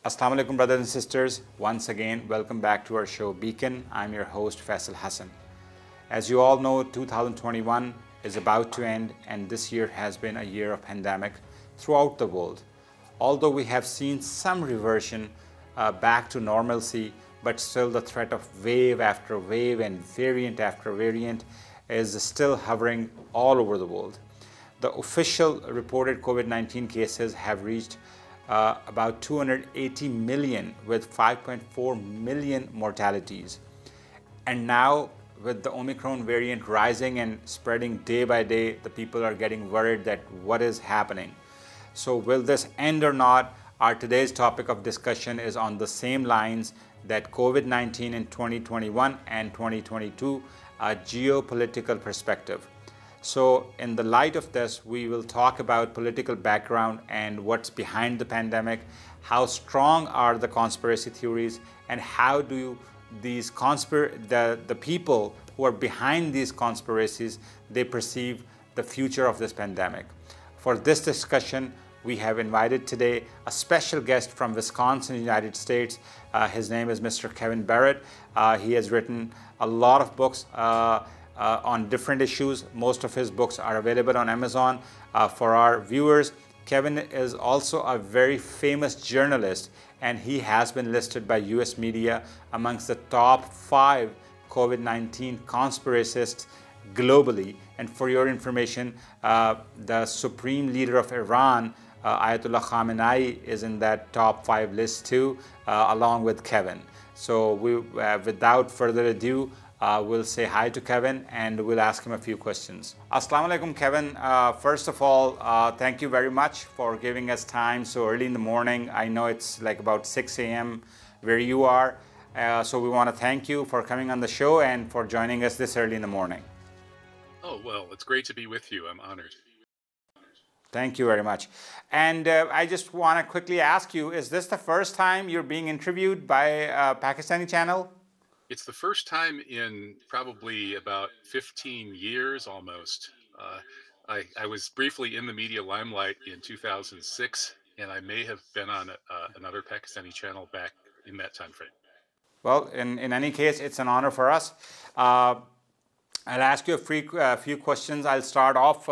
Assalamu alaikum, brothers and sisters. Once again, welcome back to our show Beacon. I'm your host Faisal Hassan. As you all know, 2021 is about to end, and this year has been a year of pandemic throughout the world. Although we have seen some reversion back to normalcy, but still the threat of wave after wave and variant after variant is still hovering all over the world. The official reported COVID-19 cases have reached about 280 million with 5.4 million mortalities. And now with the Omicron variant rising and spreading day by day, the people are getting worried that what is happening. So will this end or not? Our today's topic of discussion is on the same lines that COVID-19 in 2021 and 2022, a geopolitical perspective. So in the light of this, we will talk about political background and what's behind the pandemic, how strong are the conspiracy theories, and how do these the people who are behind these conspiracies, they perceive the future of this pandemic. For this discussion, we have invited today a special guest from Wisconsin, United States. His name is Mr. Kevin Barret. He has written a lot of books on different issues. Most of his books are available on Amazon. For our viewers, Kevin is also a very famous journalist, and he has been listed by US media amongst the top 5 COVID-19 conspiracists globally. And for your information, the supreme leader of Iran, Ayatollah Khamenei, is in that top 5 list too, along with Kevin. So without further ado, we'll say hi to Kevin and we'll ask him a few questions. Assalamu alaikum, Kevin. First of all, thank you very much for giving us time so early in the morning. I know it's like about 6 a.m. where you are. So we want to thank you for coming on the show and for joining us this early in the morning. Oh, well, it's great to be with you. I'm honored. Thank you very much. And I just want to quickly ask you, is this the first time you're being interviewed by a Pakistani channel? It's the first time in probably about 15 years almost. I was briefly in the media limelight in 2006, and I may have been on another Pakistani channel back in that time frame. Well, in any case, it's an honor for us. I'll ask you a few questions. I'll start off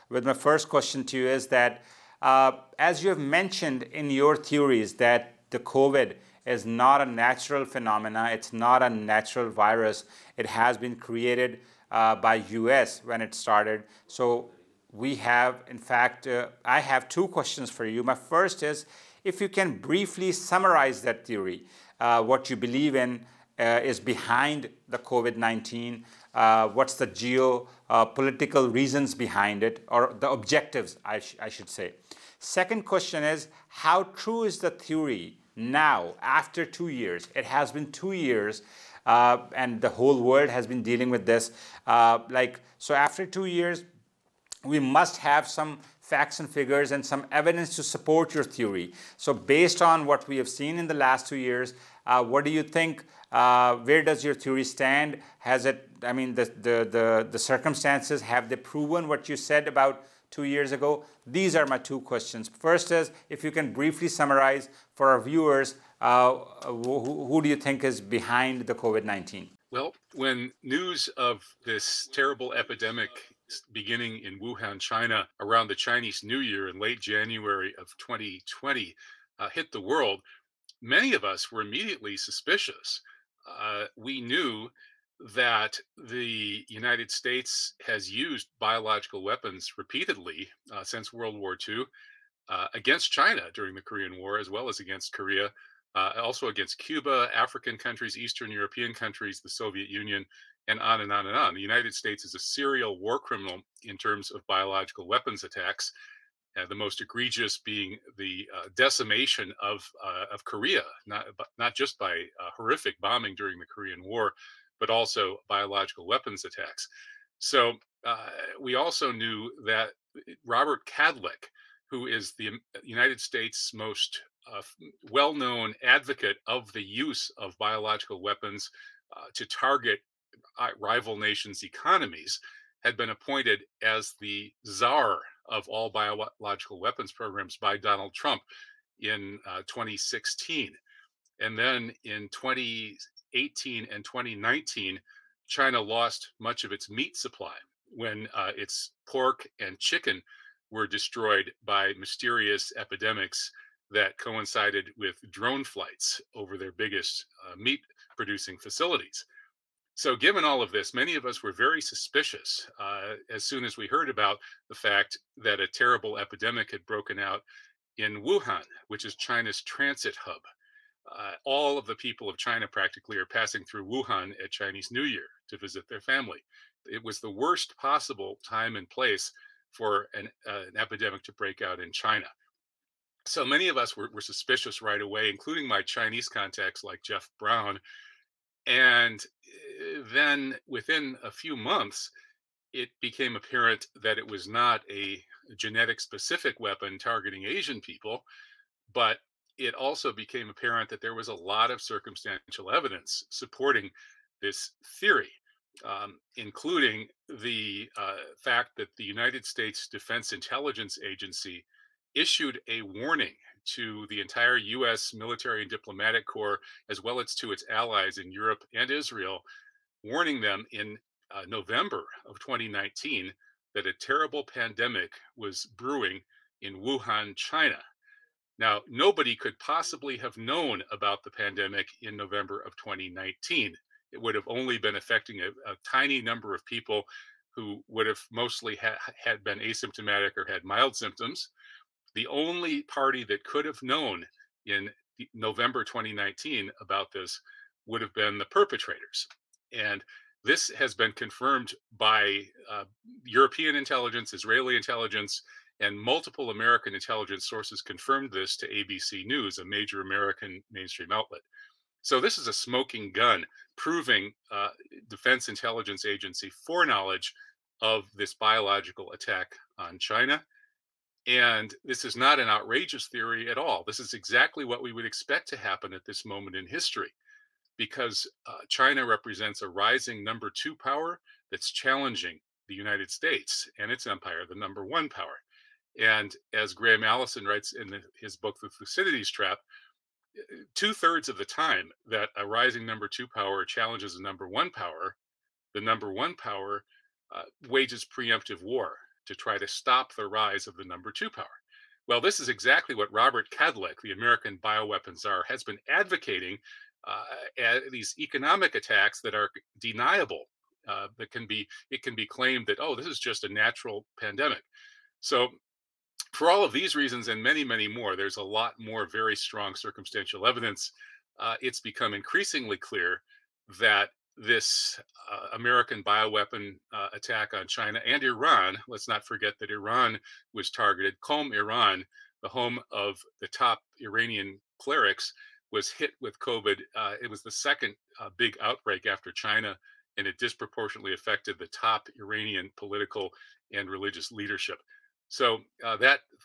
with my first question to you is that, as you have mentioned in your theories that the COVID is not a natural phenomena, it's not a natural virus, it has been created by US when it started. So we have, in fact, I have 2 questions for you. My first is, if you can briefly summarize that theory, what you believe in is behind the COVID-19, what's the geopolitical reasons behind it, or the objectives, I should say. Second question is, how true is the theory now, after 2 years? It has been 2 years, and the whole world has been dealing with this. So after 2 years, we must have some facts and figures and some evidence to support your theory. So based on what we have seen in the last 2 years, what do you think? Where does your theory stand? Has it, I mean, the circumstances, have they proven what you said about 2 years ago? These are my 2 questions. First is, if you can briefly summarize for our viewers, who do you think is behind the COVID-19? Well, when news of this terrible epidemic beginning in Wuhan, China, around the Chinese New Year in late January of 2020 hit the world, many of us were immediately suspicious. We knew that the United States has used biological weapons repeatedly since World War II against China during the Korean War, as well as against Korea, also against Cuba, African countries, Eastern European countries, the Soviet Union, and on and on and on. The United States is a serial war criminal in terms of biological weapons attacks, the most egregious being the decimation of Korea, not just by horrific bombing during the Korean War, but also biological weapons attacks. So we also knew that Robert Kadlec, who is the United States' most well-known advocate of the use of biological weapons to target rival nations' economies, had been appointed as the czar of all biological weapons programs by Donald Trump in 2016. And then in 2018 and 2019, China lost much of its meat supply when its pork and chicken were destroyed by mysterious epidemics that coincided with drone flights over their biggest meat producing facilities. So given all of this, many of us were very suspicious as soon as we heard about the fact that a terrible epidemic had broken out in Wuhan, which is China's transit hub. All of the people of China practically are passing through Wuhan at Chinese New Year to visit their family. It was the worst possible time and place for an epidemic to break out in China. So many of us were suspicious right away, including my Chinese contacts like Jeff Brown. And then within a few months, it became apparent that it was not a genetic specific weapon targeting Asian people, but it also became apparent that there was a lot of circumstantial evidence supporting this theory, including the fact that the United States Defense Intelligence Agency issued a warning to the entire U.S. military and diplomatic corps, as well as to its allies in Europe and Israel, warning them in November of 2019 that a terrible pandemic was brewing in Wuhan, China. Now, nobody could possibly have known about the pandemic in November of 2019. It would have only been affecting a tiny number of people who would have mostly had been asymptomatic or had mild symptoms. The only party that could have known in November 2019 about this would have been the perpetrators. And this has been confirmed by European intelligence, Israeli intelligence, and multiple American intelligence sources confirmed this to ABC News, a major American mainstream outlet. So this is a smoking gun proving Defense Intelligence Agency foreknowledge of this biological attack on China. And this is not an outrageous theory at all. This is exactly what we would expect to happen at this moment in history, because China represents a rising number 2 power that's challenging the United States and its empire, the number 1 power. And as Graham Allison writes in his book, The Thucydides Trap, 2/3 of the time that a rising number 2 power challenges a number 1 power, the number 1 power wages preemptive war to try to stop the rise of the number 2 power. Well, this is exactly what Robert Kadlec, the American bioweapon czar, has been advocating these economic attacks that are deniable. It can be claimed that, oh, this is just a natural pandemic. So for all of these reasons and many, many more, there's a lot more very strong circumstantial evidence. It's become increasingly clear that this American bioweapon attack on China and Iran, let's not forget that Iran was targeted. Qom, Iran, the home of the top Iranian clerics, was hit with COVID. It was the second big outbreak after China, and it disproportionately affected the top Iranian political and religious leadership. So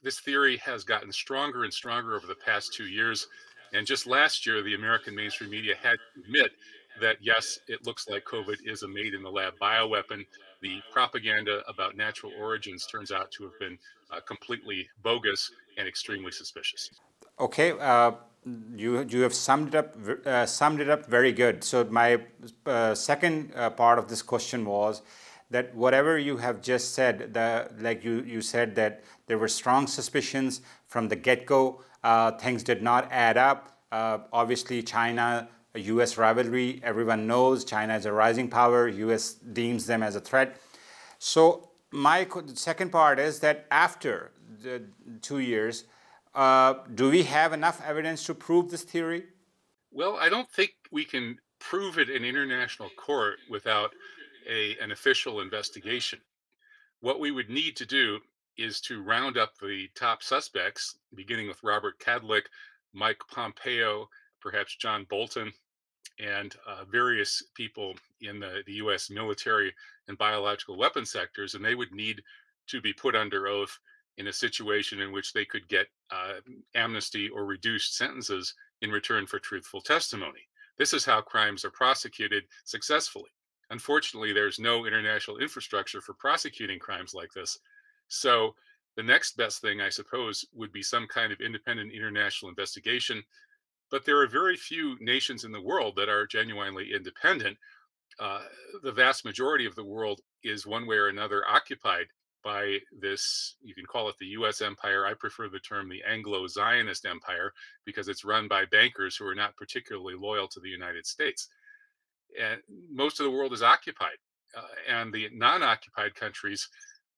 this theory has gotten stronger and stronger over the past 2 years. And just last year, the American mainstream media had to admit that, yes, it looks like COVID is a made in the lab bioweapon. The propaganda about natural origins turns out to have been completely bogus and extremely suspicious. Okay, you have summed it up very good. So my second part of this question was that whatever you have just said, like you said that there were strong suspicions from the get-go, things did not add up. Obviously, China, U.S. rivalry, everyone knows China is a rising power. U.S. deems them as a threat. So my second part is that after the 2 years, do we have enough evidence to prove this theory? Well, I don't think we can prove it in international court without an official investigation. What we would need to do is to round up the top suspects, beginning with Robert Kadlec, Mike Pompeo, perhaps John Bolton, and various people in the U.S. military and biological weapons sectors, and they would need to be put under oath in a situation in which they could get amnesty or reduced sentences in return for truthful testimony. This is how crimes are prosecuted successfully. Unfortunately, there's no international infrastructure for prosecuting crimes like this. So The next best thing, I suppose, would be some kind of independent international investigation. But there are very few nations in the world that are genuinely independent. uh, the vast majority of the world is one way or another occupied by this, you can call it the US empire. I prefer the term the Anglo-Zionist empire because it's run by bankers who are not particularly loyal to the United States. And most of the world is occupied. And the non-occupied countries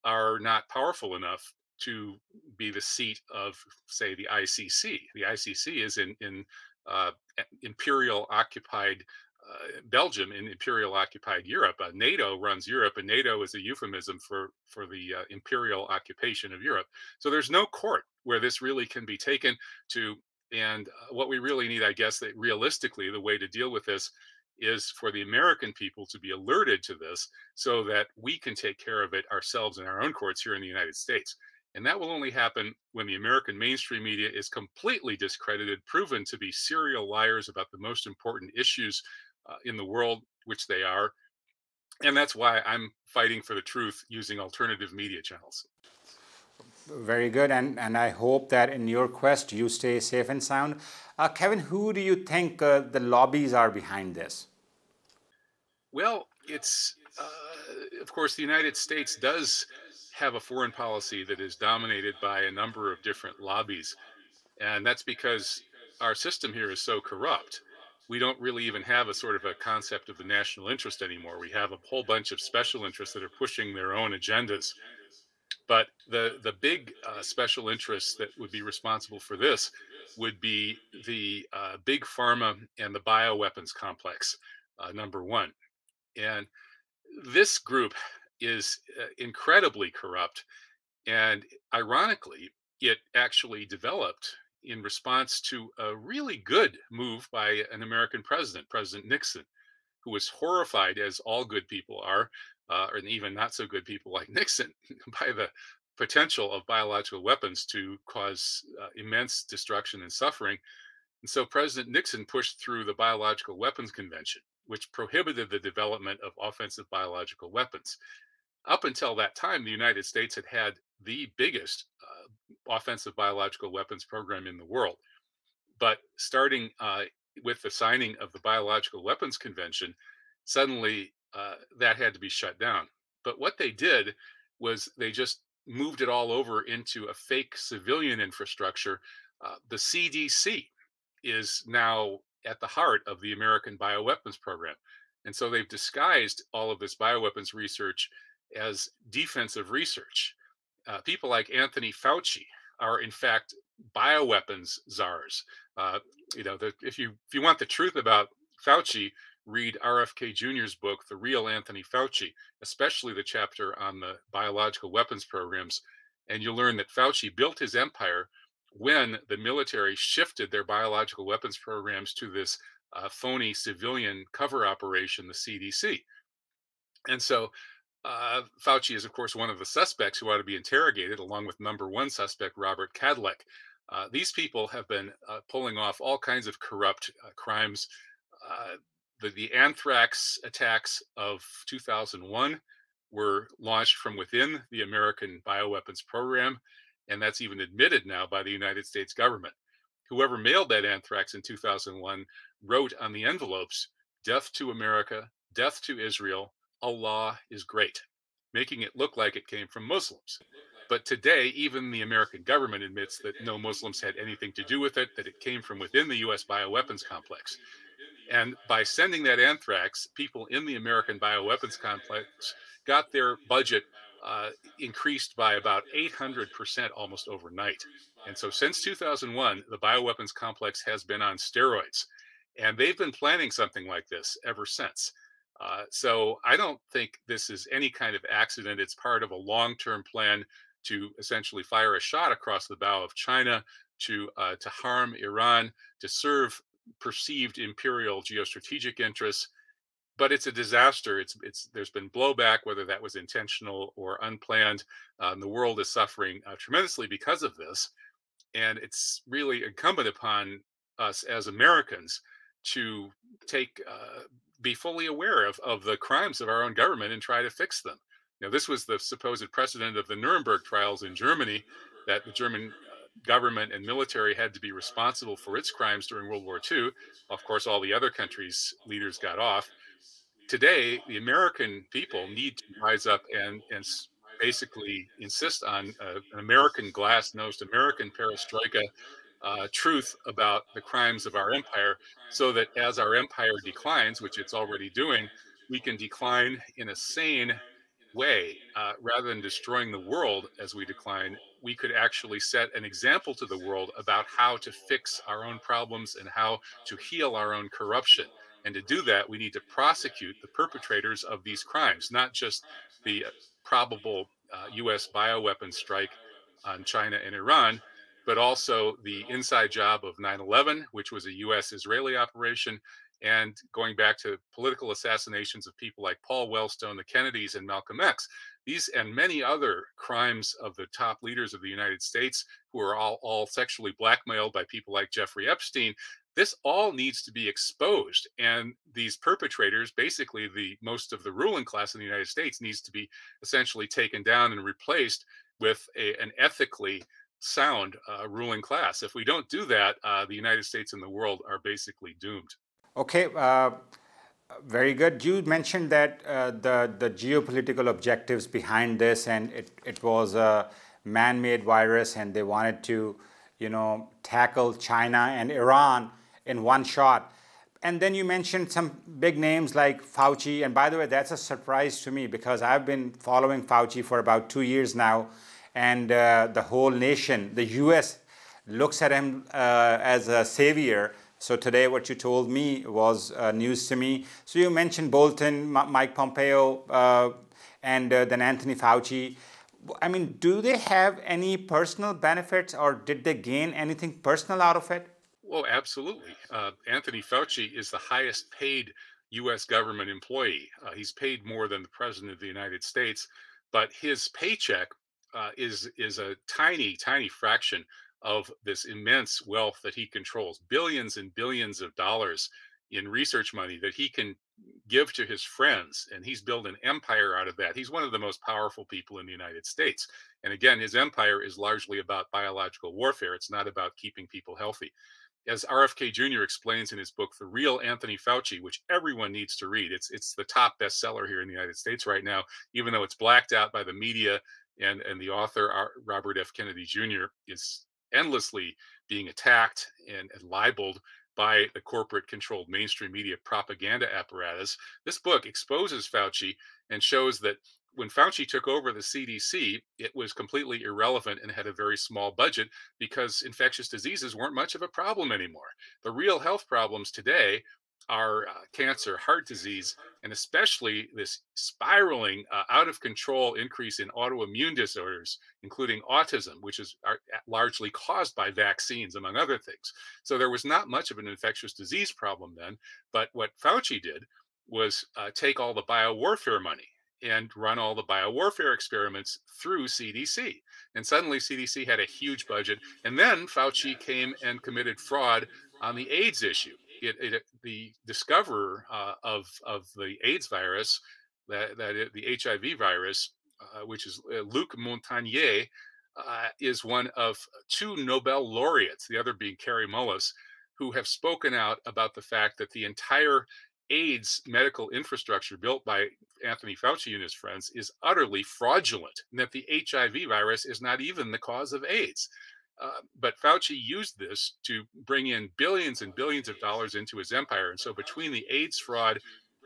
are not powerful enough to be the seat of, say, the ICC. The ICC is in uh, imperial occupied Belgium, in imperial occupied Europe. NATO runs Europe, and NATO is a euphemism for the imperial occupation of Europe. So there's no court where this really can be taken to. And what we really need, I guess, that realistically, the way to deal with this is for the American people to be alerted to this so that we can take care of it ourselves in our own courts here in the United States. And that will only happen when the American mainstream media is completely discredited, proven to be serial liars about the most important issues in the world, which they are. And that's why I'm fighting for the truth using alternative media channels. Very good. And I hope that in your quest you stay safe and sound. Kevin, who do you think the lobbies are behind this? Well, it's, of course, the United States does have a foreign policy that is dominated by a number of different lobbies. And that's because our system here is so corrupt. We don't really even have a sort of a concept of the national interest anymore. We have a whole bunch of special interests that are pushing their own agendas. But the big special interests that would be responsible for this would be the big pharma and the bioweapons complex, number one. And this group is incredibly corrupt. And ironically, it actually developed in response to a really good move by an American president, President Nixon, who was horrified, as all good people are, and even not so good people like Nixon, by the potential of biological weapons to cause immense destruction and suffering. And so President Nixon pushed through the Biological Weapons Convention, which prohibited the development of offensive biological weapons. Up until that time, the United States had had the biggest offensive biological weapons program in the world. But starting with the signing of the Biological Weapons Convention, suddenly that had to be shut down. But what they did was they just moved it all over into a fake civilian infrastructure. The CDC is now at the heart of the American bioweapons program. And so they've disguised all of this bioweapons research as defensive research. People like Anthony Fauci are, in fact, bioweapons czars. If you want the truth about Fauci, read RFK Jr.'s book, The Real Anthony Fauci, especially the chapter on the biological weapons programs. And you'll learn that Fauci built his empire when the military shifted their biological weapons programs to this phony civilian cover operation, the CDC. And so Fauci is, of course, one of the suspects who ought to be interrogated, along with number one suspect, Robert Kadlec. These people have been pulling off all kinds of corrupt crimes. The anthrax attacks of 2001 were launched from within the American bioweapons program, and that's even admitted now by the United States government. Whoever mailed that anthrax in 2001 wrote on the envelopes, "Death to America, death to Israel, Allah is great," making it look like it came from Muslims. But today, even the American government admits that no Muslims had anything to do with it, that it came from within the US bioweapons complex. And by sending that anthrax, people in the American bioweapons complex got their budget increased by about 800% almost overnight. And so since 2001, the bioweapons complex has been on steroids. And they've been planning something like this ever since. So I don't think this is any kind of accident. It's part of a long-term plan to essentially fire a shot across the bow of China to harm Iran, to serve perceived imperial geostrategic interests. But it's a disaster. There's been blowback, whether that was intentional or unplanned. The world is suffering tremendously because of this. And it's really incumbent upon us as Americans to be fully aware of the crimes of our own government and try to fix them. Now, this was the supposed precedent of the Nuremberg trials in Germany, that the German government and military had to be responsible for its crimes during World War II. Of course, all the other countries' leaders got off. Today, the American people need to rise up and basically insist on an American glass-nosed, American perestroika truth about the crimes of our empire, so that as our empire declines, which it's already doing, we can decline in a sane way, rather than destroying the world as we decline. We could actually set an example to the world about how to fix our own problems and how to heal our own corruption. And to do that, we need to prosecute the perpetrators of these crimes, not just the probable US bioweapon strike on China and Iran, but also the inside job of 9/11, which was a US Israeli operation, and going back to political assassinations of people like Paul Wellstone, the Kennedys, and Malcolm X. These and many other crimes of the top leaders of the United States, who are all sexually blackmailed by people like Jeffrey Epstein. This all needs to be exposed. And these perpetrators, basically most of the ruling class in the United States, needs to be essentially taken down and replaced with an ethically sound ruling class. If we don't do that, the United States and the world are basically doomed. Okay, very good. You mentioned that the geopolitical objectives behind this, and it was a man-made virus, and they wanted to, tackle China and Iran in one shot. And then you mentioned some big names like Fauci. And by the way, that's a surprise to me, because I've been following Fauci for about 2 years now, and the whole nation, the U.S., looks at him as a savior. So today what you told me was news to me. So you mentioned Bolton, Mike Pompeo, and then Anthony Fauci. I mean, do they have any personal benefits, or did they gain anything personal out of it? Well, absolutely. Anthony Fauci is the highest paid U.S. government employee. He's paid more than the President of the United States, but his paycheck is a tiny, tiny fraction of this immense wealth that he controls, billions and billions of dollars in research money that he can give to his friends. And he's built an empire out of that. He's one of the most powerful people in the United States. And again, his empire is largely about biological warfare. It's not about keeping people healthy. As RFK Jr. explains in his book, The Real Anthony Fauci, which everyone needs to read. It's the top bestseller here in the United States right now, even though it's blacked out by the media, and the author, Robert F. Kennedy Jr., is endlessly being attacked and libeled by the corporate-controlled mainstream media propaganda apparatus. This book exposes Fauci and shows that when Fauci took over the CDC, it was completely irrelevant and had a very small budget, because infectious diseases weren't much of a problem anymore. The real health problems today are cancer, heart disease, and especially this spiraling out of control increase in autoimmune disorders, including autism, which is largely caused by vaccines, among other things. So there was not much of an infectious disease problem then. But what Fauci did was take all the biowarfare money and run all the biowarfare experiments through CDC. And suddenly CDC had a huge budget. And then Fauci came and committed fraud on the AIDS issue. The discoverer of the AIDS virus, the HIV virus, which is Luc Montagnier, is one of 2 Nobel laureates, the other being Kary Mullis, who have spoken out about the fact that the entire AIDS medical infrastructure built by Anthony Fauci and his friends is utterly fraudulent, and that the HIV virus is not even the cause of AIDS. But Fauci used this to bring in billions and billions of dollars into his empire. And so between the AIDS fraud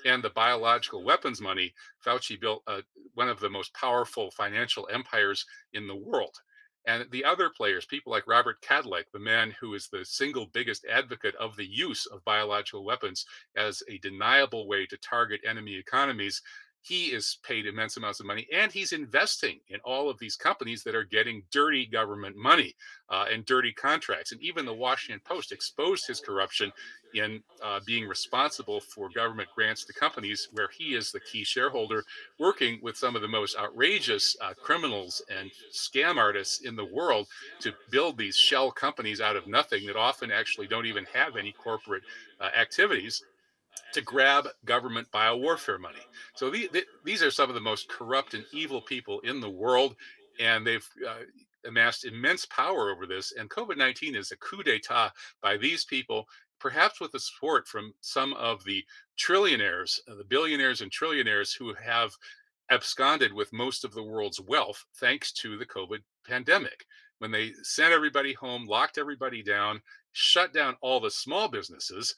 and the biological weapons money, Fauci built one of the most powerful financial empires in the world. And the other players, people like Robert Kadlec, the man who is the single biggest advocate of the use of biological weapons as a deniable way to target enemy economies, he is paid immense amounts of money, and he's investing in all of these companies that are getting dirty government money and dirty contracts. And even the Washington Post exposed his corruption in being responsible for government grants to companies where he is the key shareholder, working with some of the most outrageous criminals and scam artists in the world to build these shell companies out of nothing that often actually don't even have any corporate activities. to grab government biowarfare money. So these are some of the most corrupt and evil people in the world, and they've amassed immense power over this. And COVID-19 is a coup d'etat by these people, perhaps with the support from some of the trillionaires, the billionaires and trillionaires who have absconded with most of the world's wealth thanks to the COVID pandemic. When they sent everybody home, locked everybody down, shut down all the small businesses,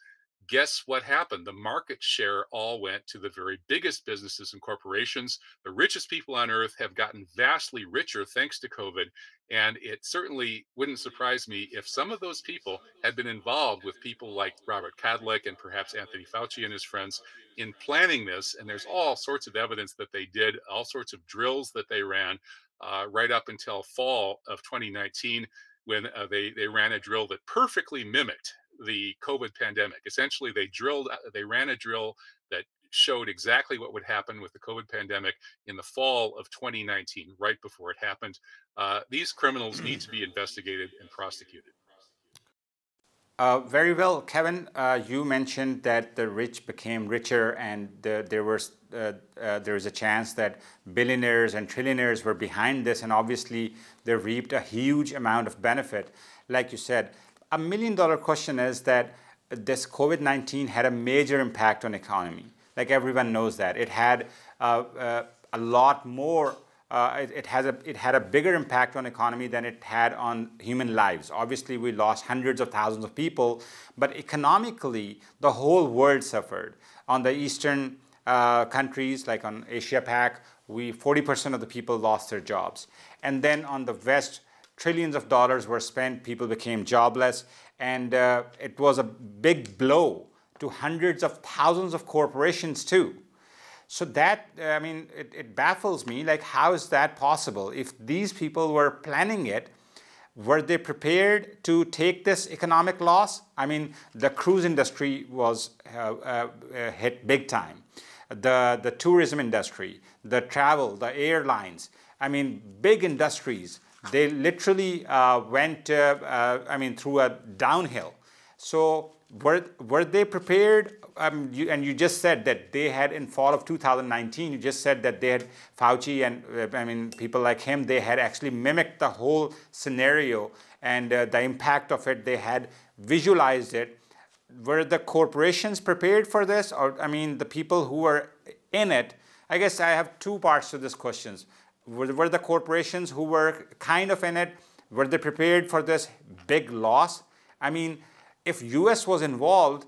guess what happened? The market share all went to the very biggest businesses and corporations. The richest people on earth have gotten vastly richer thanks to COVID. And it certainly wouldn't surprise me if some of those people had been involved with people like Robert Kadlec and perhaps Anthony Fauci and his friends in planning this. And there's all sorts of evidence that they did, all sorts of drills that they ran right up until fall of 2019, when they ran a drill that perfectly mimicked the COVID pandemic. Essentially, they ran a drill that showed exactly what would happen with the COVID pandemic in the fall of 2019, right before it happened. These criminals need to be investigated and prosecuted. Very well, Kevin. You mentioned that the rich became richer, and there was a chance that billionaires and trillionaires were behind this, and obviously they reaped a huge amount of benefit. Like you said, $1 million question is that this COVID-19 had a major impact on economy. Like everyone knows that it had a lot more. It had a bigger impact on economy than it had on human lives. Obviously, we lost hundreds of thousands of people, but economically, the whole world suffered. On the eastern countries, like on Asia Pac, 40% of the people lost their jobs. And then on the West, trillions of dollars were spent, people became jobless, and it was a big blow to hundreds of thousands of corporations too. So that, I mean, it baffles me, like how is that possible? If these people were planning it, were they prepared to take this economic loss? I mean, the cruise industry was hit big time. The tourism industry, the travel, the airlines, I mean, big industries, they literally went, through a downhill. So were they prepared? And you just said that they had, in fall of 2019, you just said that they had, Fauci and people like him, they had actually mimicked the whole scenario and the impact of it. They had visualized it. Were the corporations prepared for this? Or, I mean, the people who were in it? I guess I have two parts to this question. Were the corporations who were kind of in it, were they prepared for this big loss? I mean, if US was involved,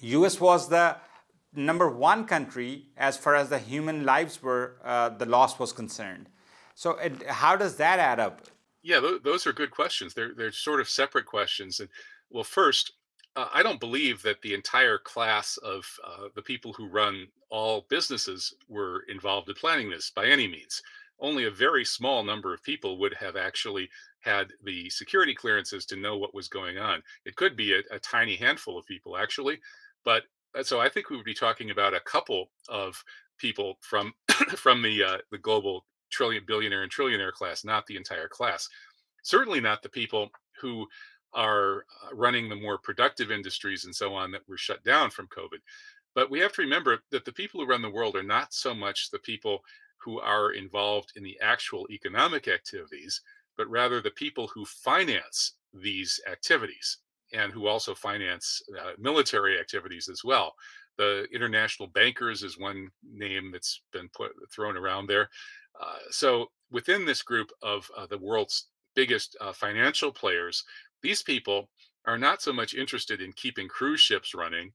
US was the #1 country as far as the human lives were, the loss was concerned. So how does that add up? Yeah, those are good questions. They're sort of separate questions. And well, first, I don't believe that the entire class of the people who run all businesses were involved in planning this by any means. Only a very small number of people would have actually had the security clearances to know what was going on. It could be a tiny handful of people, actually. But so I think we would be talking about a couple of people from from the global billionaire and trillionaire class, not the entire class. Certainly not the people who are running the more productive industries and so on that were shut down from COVID. But we have to remember that the people who run the world are not so much the people who are involved in the actual economic activities, but rather the people who finance these activities and who also finance military activities as well. The international bankers is one name that's been thrown around there. So within this group of the world's biggest financial players, these people are not so much interested in keeping cruise ships running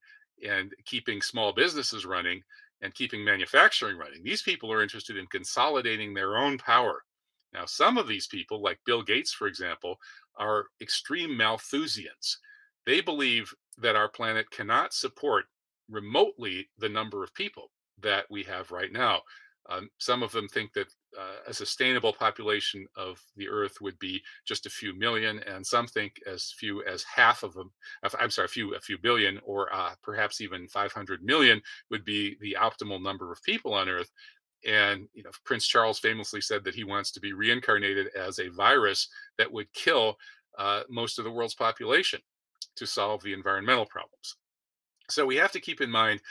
and keeping small businesses running and keeping manufacturing running. These people are interested in consolidating their own power. Now, some of these people, like Bill Gates, for example, are extreme Malthusians. They believe that our planet cannot support remotely the number of people that we have right now. Some of them think that a sustainable population of the Earth would be just a few million, and some think as few as half of them. I'm sorry, a few billion, or perhaps even 500 million would be the optimal number of people on Earth. And Prince Charles famously said that he wants to be reincarnated as a virus that would kill most of the world's population to solve the environmental problems. So we have to keep in mind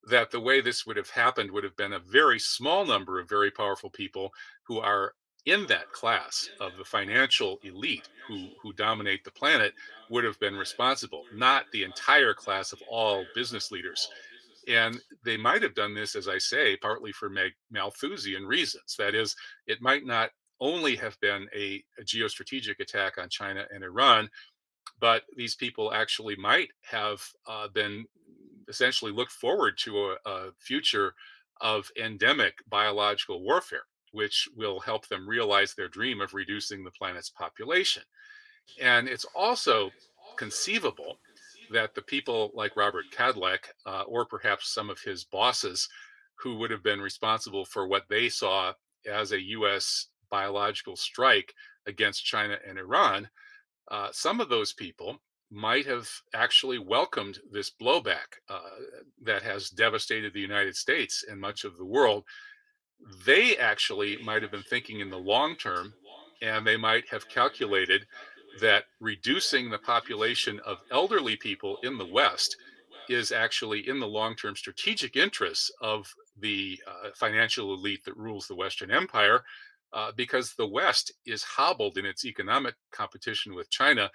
that the way this would have happened would have been a very small number of very powerful people who are in that class of the financial elite who dominate the planet would have been responsible, not the entire class of all business leaders. And they might have done this, as I say, partly for Malthusian reasons. That is, it might not only have been a geostrategic attack on China and Iran, but these people actually might have been essentially looked forward to a future of endemic biological warfare, which will help them realize their dream of reducing the planet's population. And it's also conceivable that the people like Robert Kadlec, or perhaps some of his bosses, who would have been responsible for what they saw as a U.S. biological strike against China and Iran, some of those people might have actually welcomed this blowback that has devastated the United States and much of the world. They actually might have been thinking in the long term, and they might have calculated that reducing the population of elderly people in the West is actually in the long-term strategic interests of the financial elite that rules the Western Empire, because the West is hobbled in its economic competition with China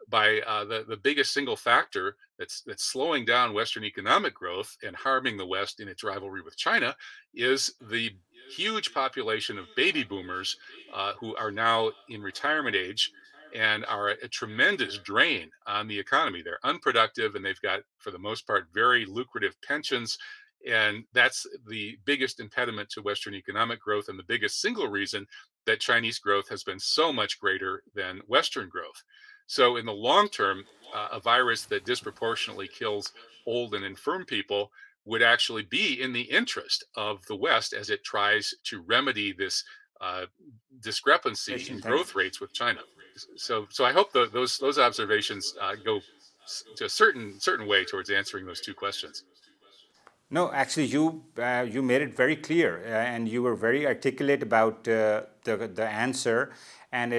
by the biggest single factor that's slowing down Western economic growth and harming the West in its rivalry with China is the huge population of baby boomers who are now in retirement age and are a tremendous drain on the economy. They're unproductive, and they've got, for the most part, very lucrative pensions. And that's the biggest impediment to Western economic growth, and the biggest single reason that Chinese growth has been so much greater than Western growth. So in the long term, a virus that disproportionately kills old and infirm people would actually be in the interest of the West as it tries to remedy this discrepancy in growth rates with China. So I hope those observations go to a certain way towards answering those two questions. No, actually, you made it very clear, and you were very articulate about the answer, and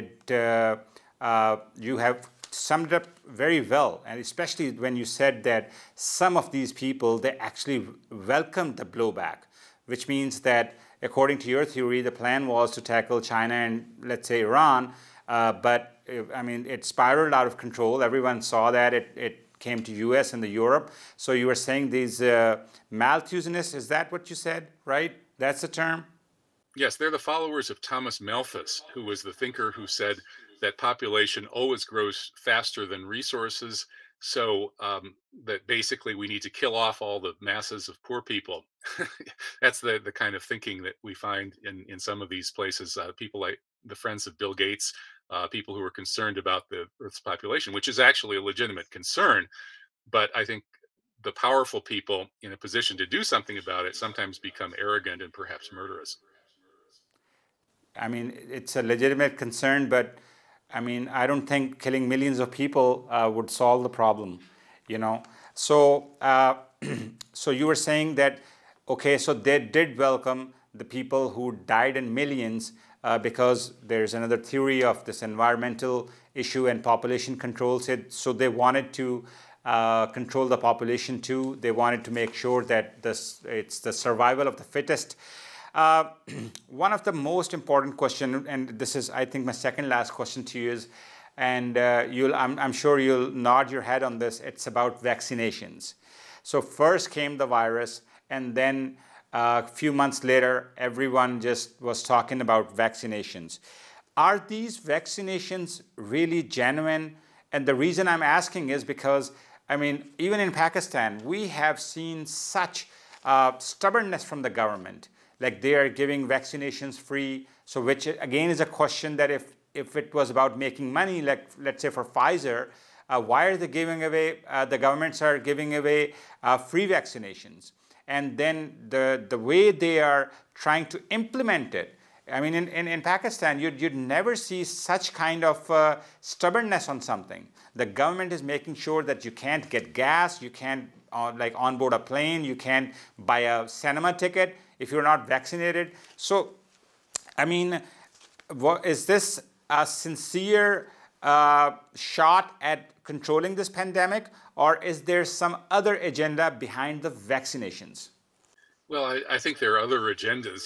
you have summed it up very well, and especially when you said that some of these people, they actually welcomed the blowback, which means that according to your theory, the plan was to tackle China and, let's say, Iran, but I mean, it spiraled out of control. Everyone saw that. It came to US and the Europe. So you were saying these Malthusianists, is that what you said, right? That's the term? Yes, they're the followers of Thomas Malthus, who was the thinker who said that population always grows faster than resources. So that basically we need to kill off all the masses of poor people. That's the kind of thinking that we find in some of these places. People like the friends of Bill Gates, people who are concerned about the Earth's population, which is actually a legitimate concern. But I think the powerful people in a position to do something about it sometimes become arrogant and perhaps murderous. I mean, it's a legitimate concern, but I mean, I don't think killing millions of people would solve the problem, you know. So, so you were saying that, okay, so they did welcome the people who died in millions because there's another theory of this environmental issue and population control. So they wanted to control the population too. They wanted to make sure that it's the survival of the fittest. One of the most important questions, and this is, I think, my second last question to you is, and I'm sure you'll nod your head on this, it's about vaccinations. So first came the virus, and then a few months later, everyone just was talking about vaccinations. Are these vaccinations really genuine? And the reason I'm asking is because, I mean, even in Pakistan, we have seen such stubbornness from the government. Like they are giving vaccinations free, so which again is a question that if it was about making money, like let's say for Pfizer, why are they giving away, the governments are giving away free vaccinations? And then the way they are trying to implement it, I mean in Pakistan, you'd never see such kind of stubbornness on something. The government is making sure that you can't get gas, you can't like on board a plane, you can't buy a cinema ticket if you're not vaccinated. So, I mean, is this a sincere shot at controlling this pandemic, or is there some other agenda behind the vaccinations? Well, I think there are other agendas.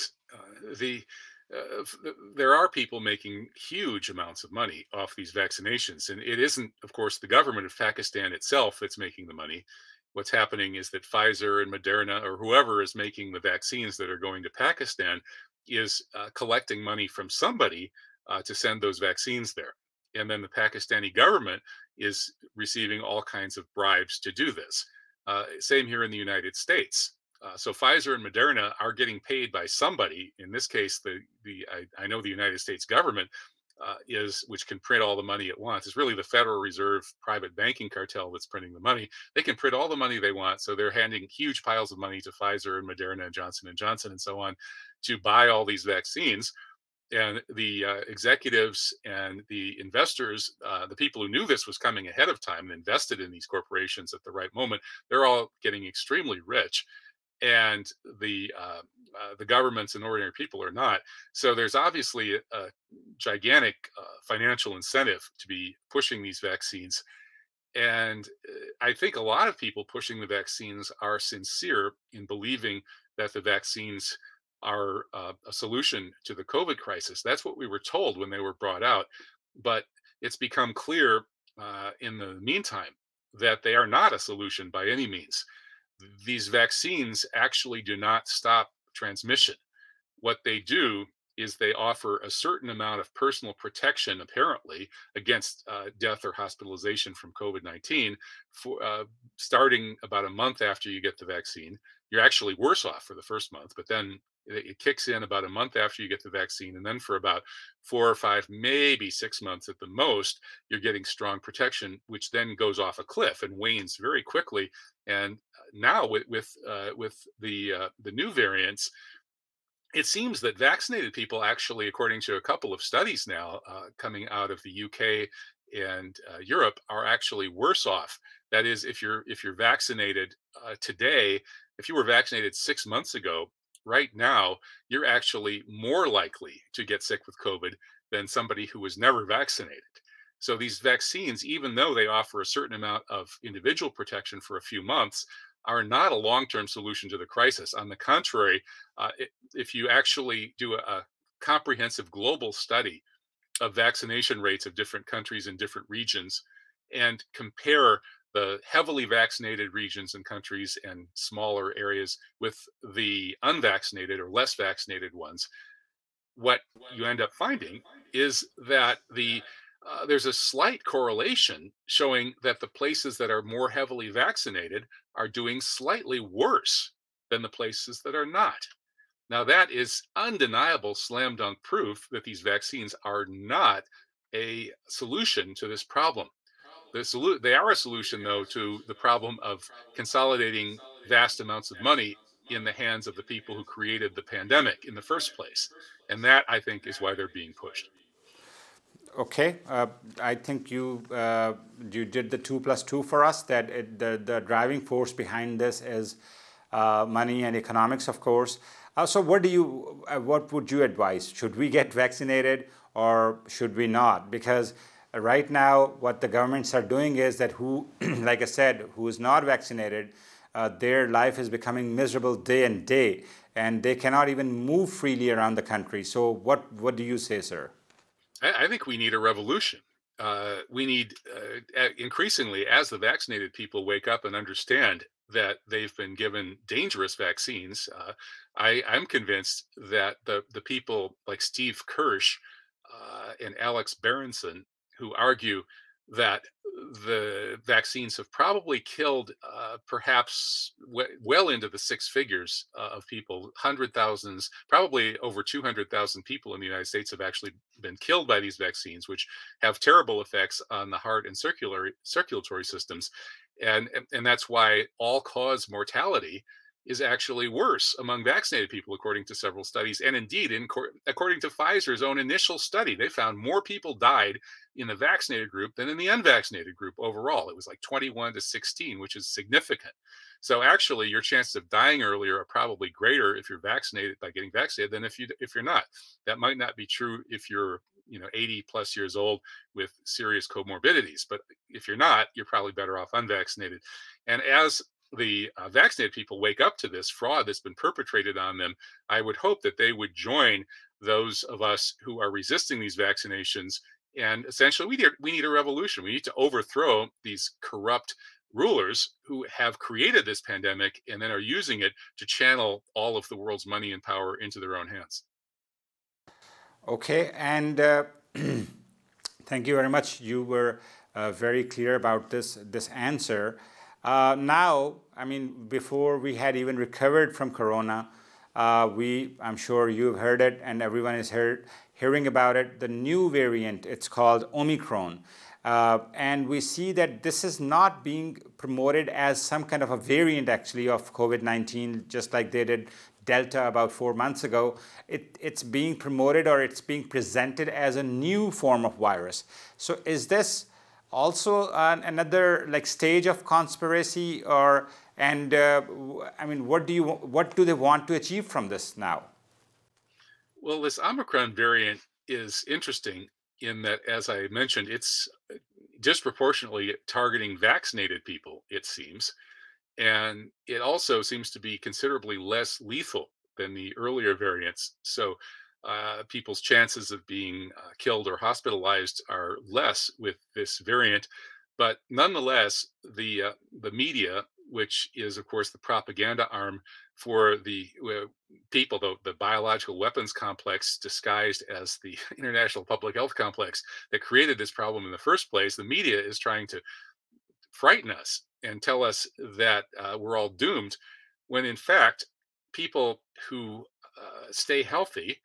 There are people making huge amounts of money off these vaccinations, and it isn't, of course, the government of Pakistan itself that's making the money. What's happening is that Pfizer and Moderna, or whoever is making the vaccines that are going to Pakistan, is collecting money from somebody to send those vaccines there. And then the Pakistani government is receiving all kinds of bribes to do this. Same here in the United States. So Pfizer and Moderna are getting paid by somebody. In this case, I know the United States government which can print all the money it wants. It's really the Federal Reserve private banking cartel that's printing the money. They can print all the money they want, so they're handing huge piles of money to Pfizer and Moderna and Johnson and Johnson and so on to buy all these vaccines. And the executives and the investors, the people who knew this was coming ahead of time and invested in these corporations at the right moment, they're all getting extremely rich. And the governments and ordinary people are not. So there's obviously a gigantic financial incentive to be pushing these vaccines. And I think a lot of people pushing the vaccines are sincere in believing that the vaccines are a solution to the COVID crisis. That's what we were told when they were brought out. But it's become clear in the meantime that they are not a solution by any means. These vaccines actually do not stop transmission. What they do is they offer a certain amount of personal protection, apparently, against death or hospitalization from COVID-19, starting about a month after you get the vaccine. You're actually worse off for the first month, but then it kicks in about a month after you get the vaccine. And then for about 4 or 5, maybe 6 months at the most, you're getting strong protection, which then goes off a cliff and wanes very quickly. And now with the new variants, it seems that vaccinated people actually, according to a couple of studies now coming out of the UK and Europe, are actually worse off. That is, if you're vaccinated today, if you were vaccinated 6 months ago, right now, you're actually more likely to get sick with COVID than somebody who was never vaccinated. So these vaccines, even though they offer a certain amount of individual protection for a few months, are not a long-term solution to the crisis. On the contrary, if you actually do a comprehensive global study of vaccination rates of different countries and different regions and compare the heavily vaccinated regions and countries and smaller areas with the unvaccinated or less vaccinated ones, what you end up finding is that there's a slight correlation showing that the places that are more heavily vaccinated are doing slightly worse than the places that are not. Now, that is undeniable slam dunk proof that these vaccines are not a solution to this problem. They are a solution, though, to the problem of consolidating vast amounts of money in the hands of the people who created the pandemic in the first place. And that, I think, is why they're being pushed. Okay, I think you did the 2 + 2 for us, that the driving force behind this is money and economics, of course. So what would you advise? Should we get vaccinated or should we not? Because right now, what the governments are doing is that like I said, who is not vaccinated, their life is becoming miserable day and day, and they cannot even move freely around the country. So what do you say, sir? I think we need a revolution. We need, increasingly, as the vaccinated people wake up and understand that they've been given dangerous vaccines, I'm convinced that the people like Steve Kirsch and Alex Berenson, who argue that the vaccines have probably killed perhaps well into the 6 figures of people, 100,000s, probably over 200,000 people in the United States have actually been killed by these vaccines, which have terrible effects on the heart and circulatory systems. And that's why all-cause mortality is actually worse among vaccinated people, according to several studies. And indeed, according to Pfizer's own initial study, they found more people died in the vaccinated group than in the unvaccinated group overall. It was like 21 to 16, which is significant. So actually, your chances of dying earlier are probably greater if you're vaccinated by getting vaccinated than if you're not. That might not be true if you're 80 plus years old with serious comorbidities. But if you're not, you're probably better off unvaccinated. And as the vaccinated people wake up to this fraud that's been perpetrated on them, I would hope that they would join those of us who are resisting these vaccinations. And essentially, we need a revolution. We need to overthrow these corrupt rulers who have created this pandemic and then are using it to channel all of the world's money and power into their own hands. Okay, and thank you very much. You were very clear about this answer. Now, I mean, before we had even recovered from Corona, I'm sure you've heard it and everyone is hearing about it, the new variant, it's called Omicron. And we see that this is not being promoted as some kind of a variant actually of COVID-19, just like they did Delta about 4 months ago. It's being promoted, or it's being presented as a new form of virus. So is this also another like stage of conspiracy, or I mean, what do they want to achieve from this now? Well, this Omicron variant is interesting in that, as I mentioned, it's disproportionately targeting vaccinated people, it seems. And it also seems to be considerably less lethal than the earlier variants. So people's chances of being killed or hospitalized are less with this variant. But nonetheless, the media, which is, of course, the propaganda arm for the people, the biological weapons complex disguised as the international public health complex that created this problem in the first place, the media is trying to frighten us and tell us that we're all doomed, when in fact, people who stay healthy,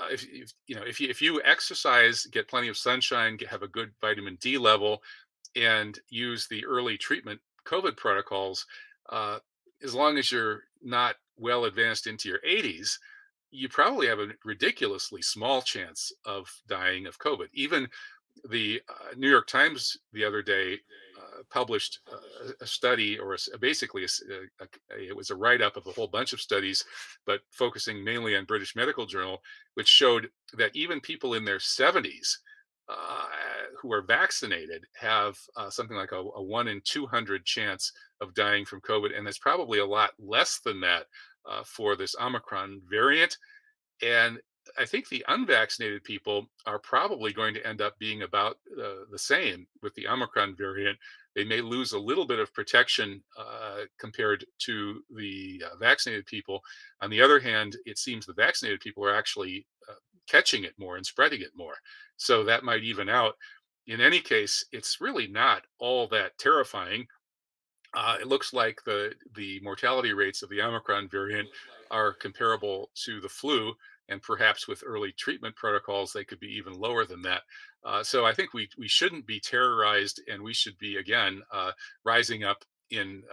if you exercise, get plenty of sunshine, have a good vitamin D level, and use the early treatment COVID protocols, as long as you're not well advanced into your 80s, you probably have a ridiculously small chance of dying of COVID. Even the New York Times the other day published a study, or basically it was a write-up of a whole bunch of studies, but focusing mainly on British Medical Journal, which showed that even people in their 70s who are vaccinated have something like a 1 in 200 chance of dying from COVID, and it's probably a lot less than that for this Omicron variant. And I think the unvaccinated people are probably going to end up being about the same with the Omicron variant. They may lose a little bit of protection compared to the vaccinated people. On the other hand, it seems the vaccinated people are actually catching it more and spreading it more. So that might even out. In any case, it's really not all that terrifying. It looks like the mortality rates of the Omicron variant are comparable to the flu, and perhaps with early treatment protocols, they could be even lower than that. So I think we shouldn't be terrorized, and we should be, again, rising up in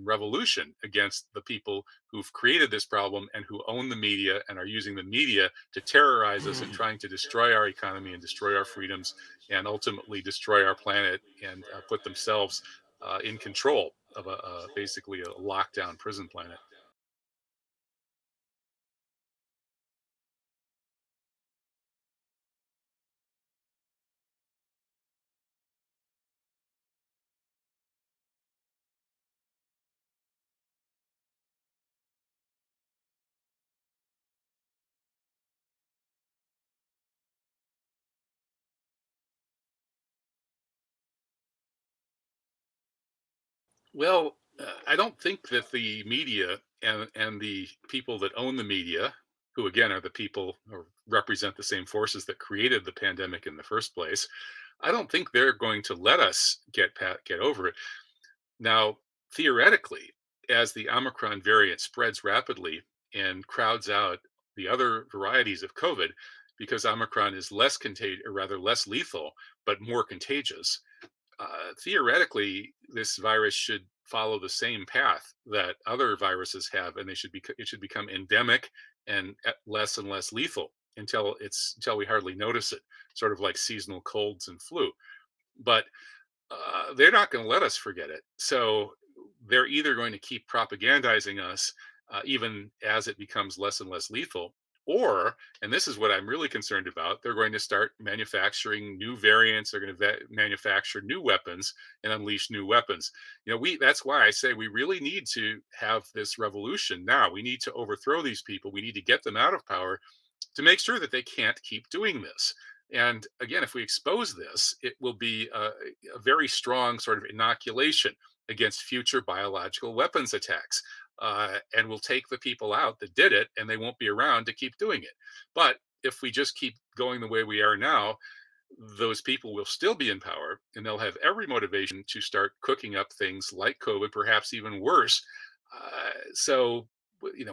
revolution against the people who've created this problem and who own the media and are using the media to terrorize us and trying to destroy our economy and destroy our freedoms and ultimately destroy our planet and put themselves in control of basically a lockdown prison planet. Well, I don't think that the media and the people that own the media, who again are the people or represent the same forces that created the pandemic in the first place, I don't think they're going to let us get over it. Now, theoretically, as the Omicron variant spreads rapidly and crowds out the other varieties of COVID, because Omicron is less contagious, or rather less lethal, but more contagious, theoretically, this virus should follow the same path that other viruses have, and it should become endemic and less lethal until we hardly notice it, sort of like seasonal colds and flu. But they're not going to let us forget it. So they're either going to keep propagandizing us, even as it becomes less and less lethal, Or, and this is what I'm really concerned about, they're going to start manufacturing new variants. They're going to manufacture new weapons and unleash new weapons. That's why I say we really need to have this revolution now. We need to overthrow these people. We need to get them out of power to make sure that they can't keep doing this. And again, if we expose this, it will be a very strong sort of inoculation against future biological weapons attacks. And we'll take the people out that did it, and they won't be around to keep doing it. But if we just keep going the way we are now, those people will still be in power, and they'll have every motivation to start cooking up things like COVID, perhaps even worse. So,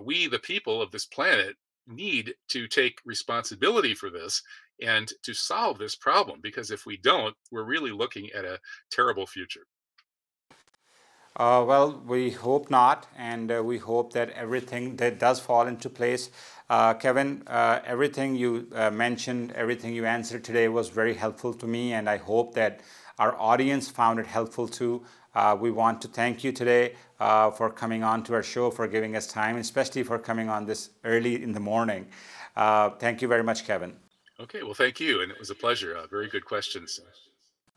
we, the people of this planet, need to take responsibility for this and to solve this problem, because if we don't, we're really looking at a terrible future. Well, we hope not, and we hope that everything that does fall into place. Kevin, everything you mentioned, everything you answered today was very helpful to me, and I hope that our audience found it helpful too. We want to thank you today for coming on to our show, for giving us time, especially for coming on this early in the morning. Thank you very much, Kevin. Okay, well, thank you, and it was a pleasure. Very good questions.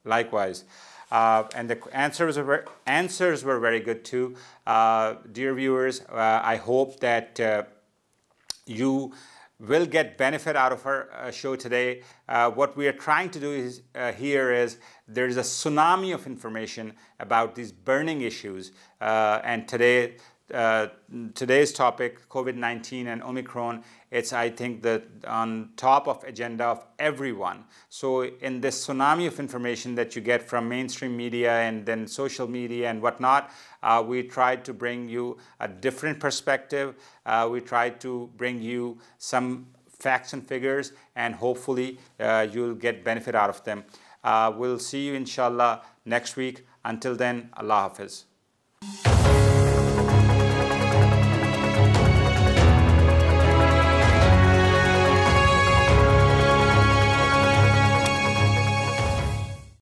Likewise. And the answers were very good too. Dear viewers, I hope that you will get benefit out of our show today. What we are trying to do is here is there is a tsunami of information about these burning issues, and today's topic, COVID-19 and Omicron, it's, I think, on top of agenda of everyone. So in this tsunami of information that you get from mainstream media and then social media and whatnot, we tried to bring you a different perspective. We tried to bring you some facts and figures, and hopefully you'll get benefit out of them. We'll see you, inshallah, next week. Until then, Allah Hafiz.